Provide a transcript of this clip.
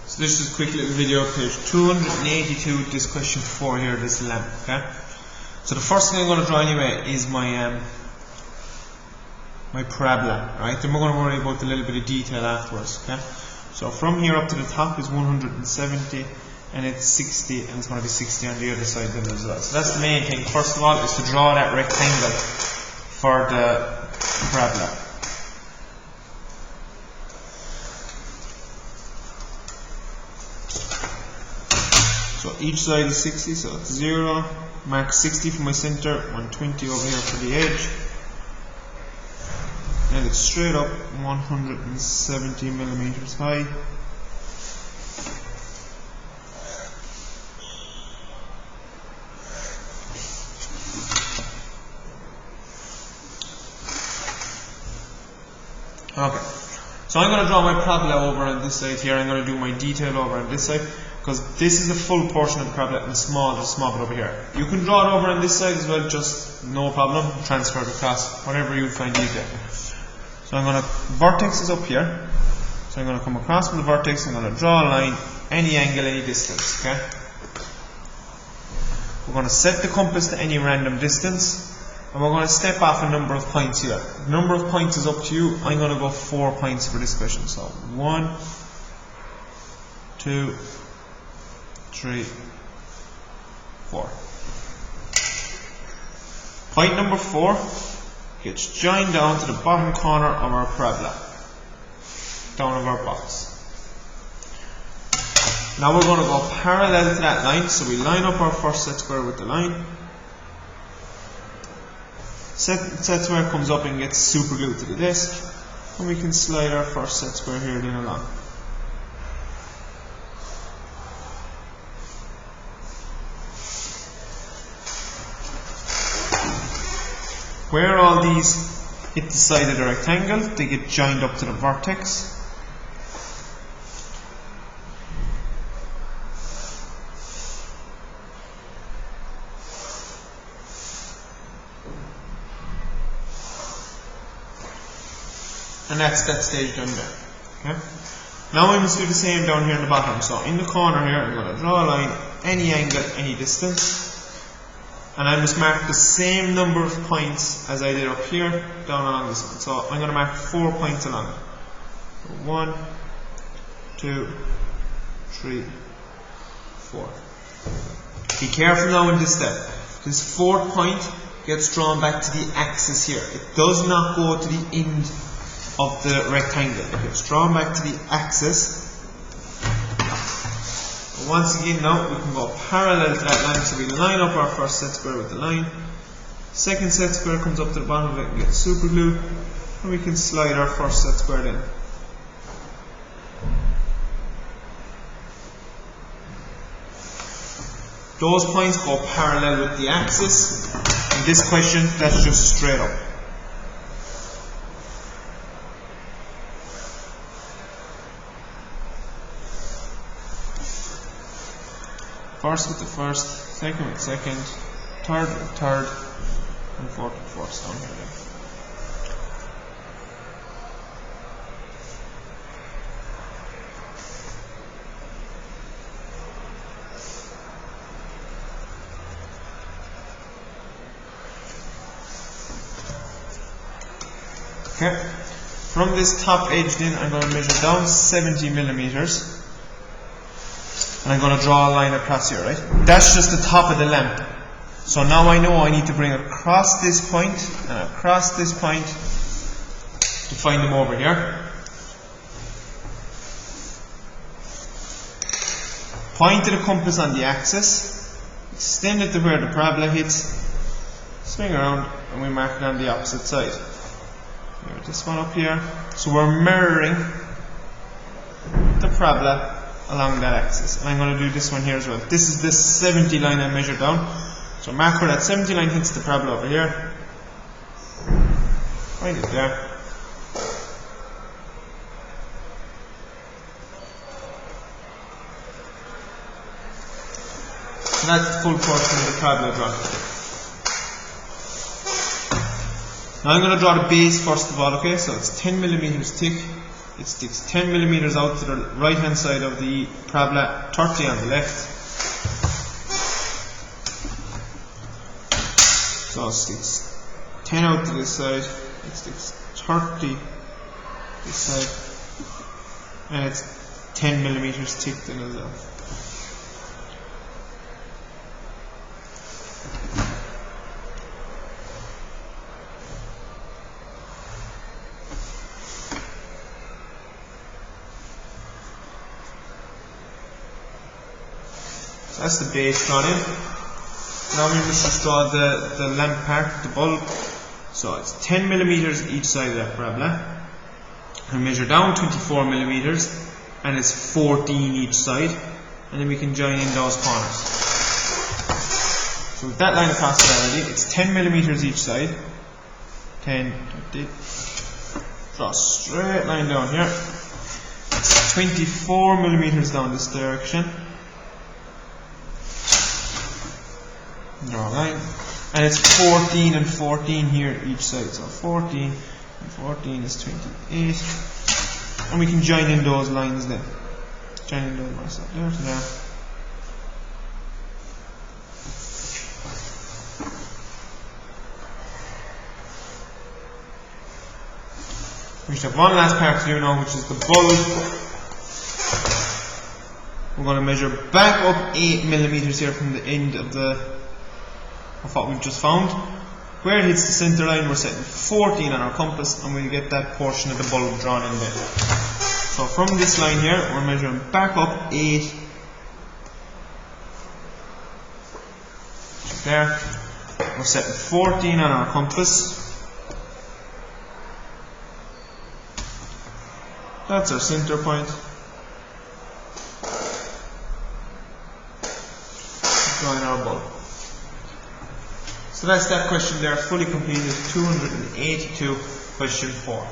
So this is a quick little video, page 282, this question 4 here, this lamp, okay? So the first thing I'm going to draw anyway is my my parabola, right? Then we're going to worry about a little bit of detail afterwards, okay? So from here up to the top is 170, and it's 60, and it's going to be 60 on the other side then as well. So that's the main thing, first of all, is to draw that rectangle for the parabola. So each side is 60, so it's 0, mark 60 for my center, 120 over here for the edge, and it's straight up 170 millimeters high. Okay, so I'm going to draw my parabola over on this side here. I'm going to do my detail over on this side, because this is the full portion of the parabola and small bit over here. You can draw it over on this side as well, just no problem, transfer it across, whatever you find easier. So I'm going to, vertex is up here, so I'm going to come across from the vertex, I'm going to draw a line, any angle, any distance, okay? We're going to set the compass to any random distance, and we're going to step off a number of points here. The number of points is up to you. I'm going to go 4 points for this question. So 1, 2, 3, 4. Point number 4 gets joined down to the bottom corner of our parabola, down of our box. Now we're going to go parallel to that line, so we line up our first set square with the line. Set square comes up and gets super glued to the disc, and we can slide our first set square here then along. Where all these hit the side of the rectangle, they get joined up to the vertex. And that's that stage done there. Okay? Now I must do the same down here in the bottom. So in the corner here, I'm going to draw a line, any angle, any distance. And I must mark the same number of points as I did up here, down along this one. So I'm going to mark 4 points along it. 1, 2, 3, 4. Be careful now in this step. This 4th point gets drawn back to the axis here. It does not go to the end of the rectangle. It gets drawn back to the axis. Once again now we can go parallel to that line, so we line up our first set square with the line. Second set square comes up to the bottom of it and gets super glued, and we can slide our first set square in. Those points go parallel with the axis. In this question, that's just straight up. First with the first, second with second, third with third, and fourth with fourth down here then. Okay, from this top edge then I'm going to measure down 70 millimeters. And I'm going to draw a line across here, right? That's just the top of the lamp. So now I know I need to bring across this point and across this point to find them over here. Point to the compass on the axis, extend it to where the parabola hits, swing around, and we mark it on the opposite side. Here, this one up here. So we're mirroring the parabola along that axis. And I'm going to do this one here as well. This is the 70 line I measured down. So mark where that 70 line hits the parabola over here. Find it there. So that's the full portion of the parabola drawn. Now I'm going to draw the base first of all, okay? So it's 10 millimeters thick. it sticks 10 millimeters out to the right hand side of the parabola, 30 on the left. So it sticks 10 out to this side, it sticks 30 this side, and it's 10 millimeters thick then as well. So that's the base drawn in. Now we must install the lamp part, the bulb. So it's 10 millimeters each side of that parabola. And measure down 24 millimeters, and it's 14 each side, and then we can join in those corners. So with that line across there already, it's 10 millimeters each side. 10, 20. Draw a straight line down here. It's 24 millimeters down this direction. Draw a line, and it's 14 and 14 here each side. So 14 and 14 is 28, and we can join in those lines then. Join in those lines there to there. We should have one last part to do now, which is the bulb. We're going to measure back up 8 millimeters here from the end of what we've just found. Where it hits the center line, we're setting 14 on our compass, and we'll get that portion of the bulb drawn in there. So from this line here, we're measuring back up 8. There. We're setting 14 on our compass. That's our center point. Drawing our bulb. So that's that question there, fully completed, 282, question 4.